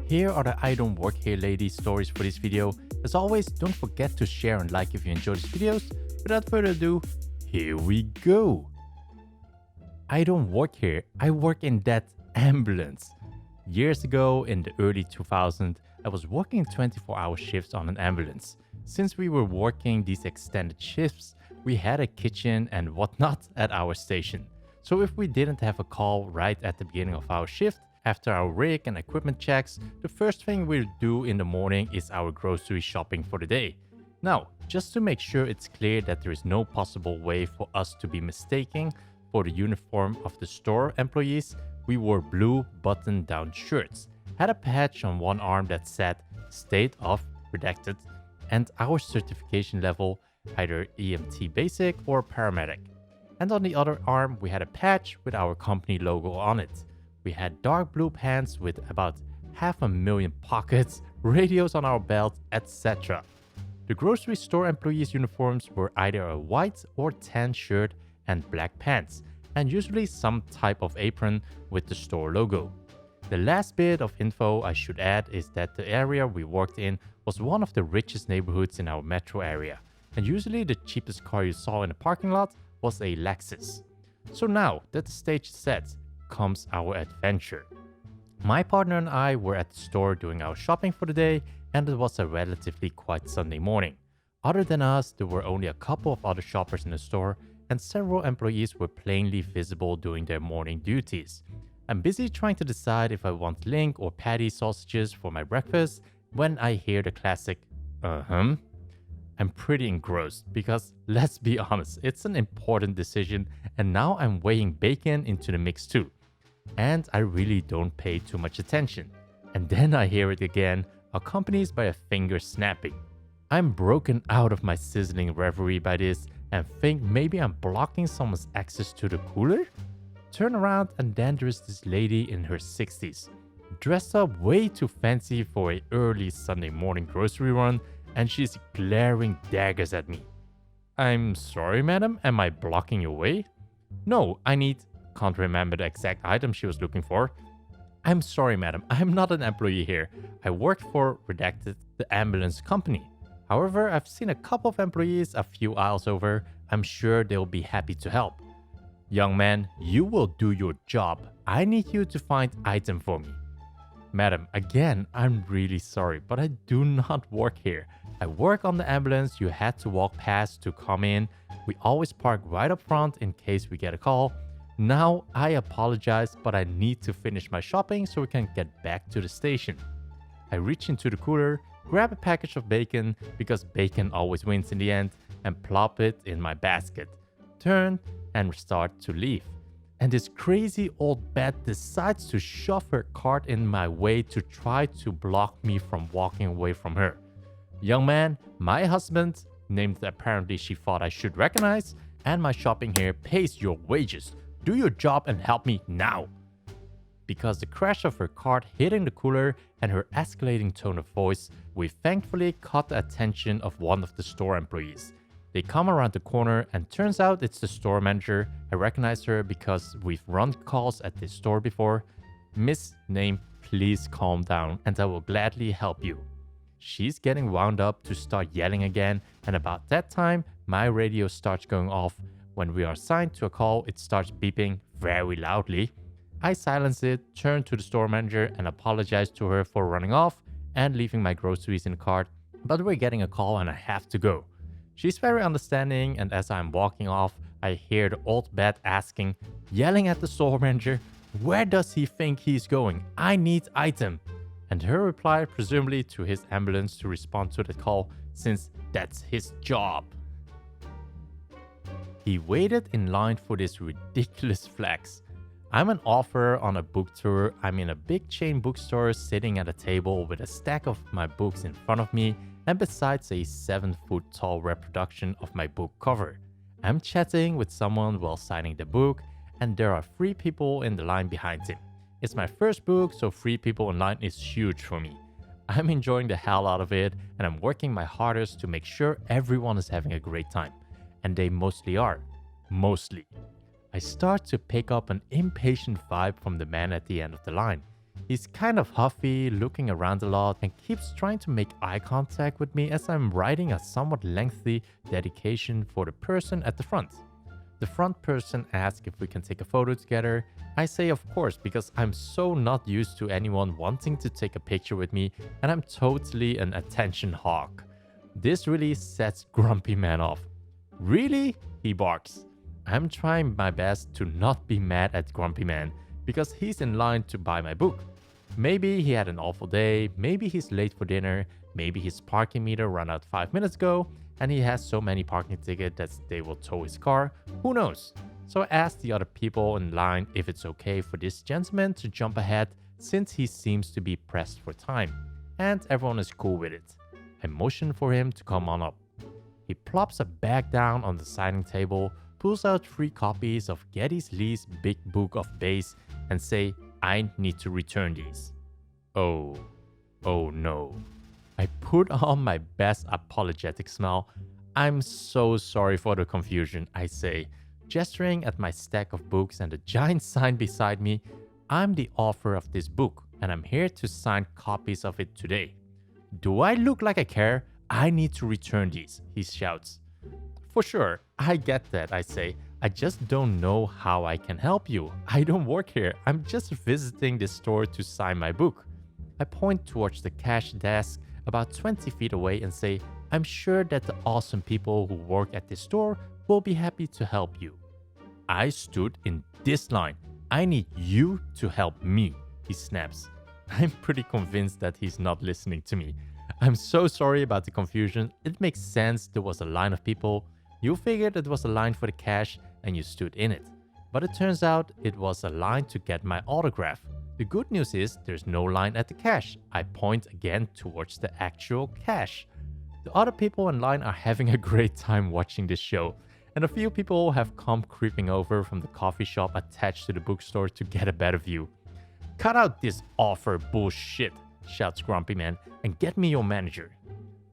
Here are the I Don't Work Here Lady stories for this video. As always, don't forget to share and like if you enjoy these videos. Without further ado, here we go. I don't work here, I work in that ambulance. Years ago, in the early 2000s, I was working 24-hour shifts on an ambulance. Since we were working these extended shifts, we had a kitchen and whatnot at our station. So if we didn't have a call right at the beginning of our shift, after our rig and equipment checks, the first thing we'll do in the morning is our grocery shopping for the day. Now, just to make sure it's clear that there is no possible way for us to be mistaken for the uniform of the store employees, we wore blue button-down shirts, had a patch on one arm that said State of Redacted, and our certification level, either EMT Basic or Paramedic. And on the other arm, we had a patch with our company logo on it. We had dark blue pants with about 500,000 pockets, radios on our belt, etc. The grocery store employees' uniforms were either a white or tan shirt and black pants, and usually some type of apron with the store logo. The last bit of info I should add is that the area we worked in was one of the richest neighborhoods in our metro area, and usually the cheapest car you saw in the parking lot was a Lexus. So now that the stage is set, comes our adventure. My partner and I were at the store doing our shopping for the day, and it was a relatively quiet Sunday morning. Other than us, there were only a couple of other shoppers in the store, and several employees were plainly visible doing their morning duties. I'm busy trying to decide if I want link or patty sausages for my breakfast when I hear the classic, I'm pretty engrossed because, let's be honest, it's an important decision, and now I'm weighing bacon into the mix too. And I really don't pay too much attention. And then I hear it again, accompanied by a finger snapping. I'm broken out of my sizzling reverie by this and think maybe I'm blocking someone's access to the cooler? Turn around and then there's this lady in her 60s, dressed up way too fancy for an early Sunday morning grocery run, and she's glaring daggers at me. I'm sorry, madam, am I blocking your way? No, can't remember the exact item she was looking for. I'm sorry, madam, I'm not an employee here. I work for Redacted, the ambulance company. However, I've seen a couple of employees a few aisles over. I'm sure they'll be happy to help. Young man, you will do your job. I need you to find item for me. Madam, again, I'm really sorry, but I do not work here. I work on the ambulance you had to walk past to come in. We always park right up front in case we get a call. Now, I apologize, but I need to finish my shopping so we can get back to the station. I reach into the cooler, grab a package of bacon, because bacon always wins in the end, and plop it in my basket. Turn and start to leave. And this crazy old bat decides to shove her cart in my way to try to block me from walking away from her. Young man, my husband, named that apparently she thought I should recognize, and my shopping here pays your wages. Do your job and help me now. Because the crash of her cart hitting the cooler and her escalating tone of voice, we thankfully caught the attention of one of the store employees. They come around the corner and turns out it's the store manager. I recognize her because we've run calls at this store before. Miss Name, please calm down and I will gladly help you. She's getting wound up to start yelling again, and about that time, my radio starts going off. When we are assigned to a call, it starts beeping very loudly. I silence it, turn to the store manager and apologize to her for running off and leaving my groceries in the cart, but we're getting a call and I have to go. She's very understanding, and as I'm walking off, I hear the old bat yelling at the store manager, where does he think he's going? I need item. And her reply, presumably to his ambulance to respond to the call, since that's his job. He waited in line for this ridiculous flex. I'm an author on a book tour. I'm in a big chain bookstore sitting at a table with a stack of my books in front of me, and besides a 7-foot tall reproduction of my book cover. I'm chatting with someone while signing the book, and there are 3 people in the line behind him. It's my first book, so 3 people in line is huge for me. I'm enjoying the hell out of it, and I'm working my hardest to make sure everyone is having a great time. And they mostly are. Mostly. I start to pick up an impatient vibe from the man at the end of the line. He's kind of huffy, looking around a lot, and keeps trying to make eye contact with me as I'm writing a somewhat lengthy dedication for the person at the front. The front person asks if we can take a photo together. I say of course because I'm so not used to anyone wanting to take a picture with me, and I'm totally an attention hawk. This really sets Grumpy Man off. "Really?" he barks. I'm trying my best to not be mad at Grumpy Man because he's in line to buy my book. Maybe he had an awful day, maybe he's late for dinner, maybe his parking meter ran out 5 minutes ago, and he has so many parking tickets that they will tow his car. Who knows? So I asked the other people in line if it's okay for this gentleman to jump ahead since he seems to be pressed for time, and everyone is cool with it. I motion for him to come on up. He plops a bag down on the signing table, pulls out 3 copies of Geddy Lee's Big Book of Bass, and say, "I need to return these." Oh no. I put on my best apologetic smile. "I'm so sorry for the confusion," I say, gesturing at my stack of books and the giant sign beside me. "I'm the author of this book, and I'm here to sign copies of it today." "Do I look like I care? I need to return these," he shouts. "For sure, I get that," I say. "I just don't know how I can help you. I don't work here. I'm just visiting the store to sign my book." I point towards the cash desk about 20 feet away and say, "I'm sure that the awesome people who work at this store will be happy to help you." "I stood in this line. I need you to help me," he snaps. I'm pretty convinced that he's not listening to me. "I'm so sorry about the confusion. It makes sense there was a line of people. You figured it was a line for the cash and you stood in it. But it turns out it was a line to get my autograph. The good news is there's no line at the cash." I point again towards the actual cash. The other people in line are having a great time watching this show, and a few people have come creeping over from the coffee shop attached to the bookstore to get a better view. "Cut out this offer bullshit," shouts Grumpy Man, "and get me your manager."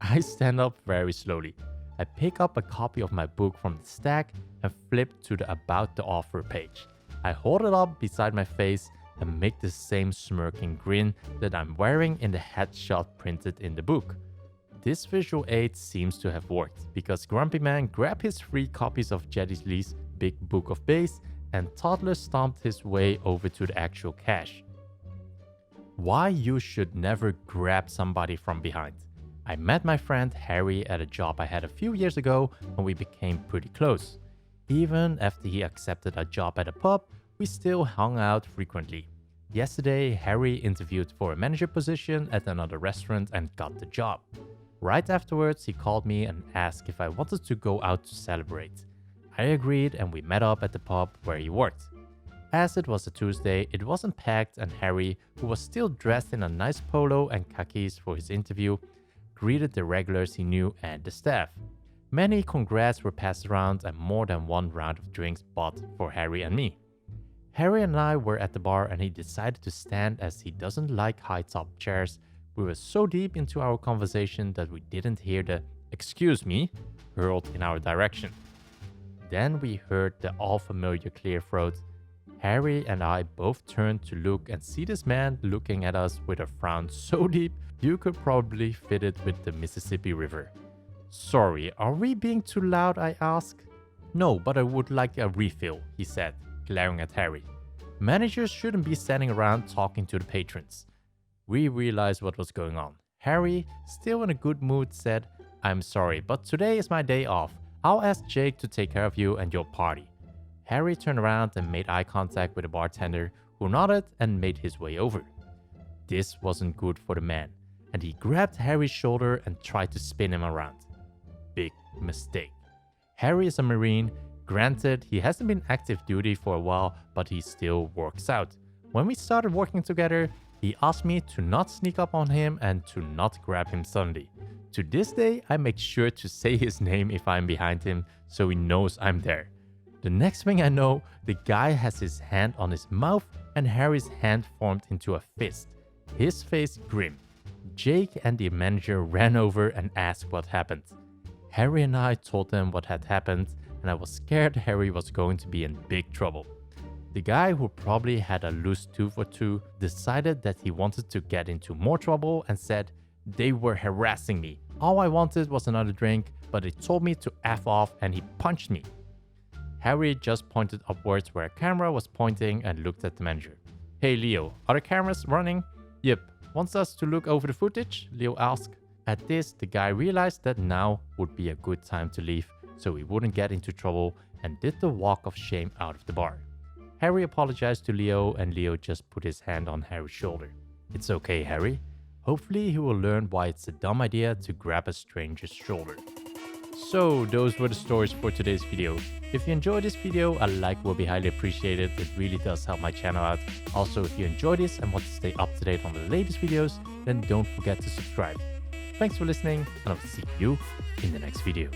I stand up very slowly. I pick up a copy of my book from the stack and flip to the About the Offer page. I hold it up beside my face and make the same smirking grin that I'm wearing in the headshot printed in the book. This visual aid seems to have worked because Grumpy Man grabbed his 3 copies of Geddy Lee's Big Book of Bass and toddler stomped his way over to the actual cash. Why you should never grab somebody from behind. I met my friend Harry at a job I had a few years ago and we became pretty close. Even after he accepted a job at a pub, we still hung out frequently. Yesterday, Harry interviewed for a manager position at another restaurant and got the job. Right afterwards, he called me and asked if I wanted to go out to celebrate. I agreed and we met up at the pub where he worked. As it was a Tuesday, it wasn't packed and Harry, who was still dressed in a nice polo and khakis for his interview, greeted the regulars he knew and the staff. Many congrats were passed around and more than one round of drinks bought for Harry and me. Harry and I were at the bar and he decided to stand as he doesn't like high-top chairs. We were so deep into our conversation that we didn't hear the "excuse me" hurled in our direction. Then we heard the all-familiar clear throat. Harry and I both turned to look and see this man looking at us with a frown so deep you could probably fit it with the Mississippi River. "Sorry, are we being too loud?" I asked. "No, but I would like a refill," he said, glaring at Harry. "Managers shouldn't be standing around talking to the patrons." We realized what was going on. Harry, still in a good mood, said, "I'm sorry, but today is my day off. I'll ask Jake to take care of you and your party." Harry turned around and made eye contact with the bartender, who nodded and made his way over. This wasn't good for the man, and he grabbed Harry's shoulder and tried to spin him around. Big mistake. Harry is a Marine. Granted, he hasn't been active duty for a while, but he still works out. When we started working together, he asked me to not sneak up on him and to not grab him suddenly. To this day, I make sure to say his name if I'm behind him so he knows I'm there. The next thing I know, the guy has his hand on his mouth and Harry's hand formed into a fist. His face grim. Jake and the manager ran over and asked what happened. Harry and I told them what had happened and I was scared Harry was going to be in big trouble. The guy, who probably had a loose tooth or two, decided that he wanted to get into more trouble and said, "They were harassing me. All I wanted was another drink, but they told me to F off and he punched me." Harry just pointed upwards where a camera was pointing and looked at the manager. "Hey Leo, are the cameras running?" "Yep. Wants us to look over the footage?" Leo asked. At this, the guy realized that now would be a good time to leave so he wouldn't get into trouble and did the walk of shame out of the bar. Harry apologized to Leo and Leo just put his hand on Harry's shoulder. "It's okay, Harry. Hopefully he will learn why it's a dumb idea to grab a stranger's shoulder." So those were the stories for today's video. If you enjoyed this video, a like will be highly appreciated. It really does help my channel out. Also, if you enjoyed this and want to stay up to date on the latest videos, then don't forget to subscribe. Thanks for listening, and I'll see you in the next video.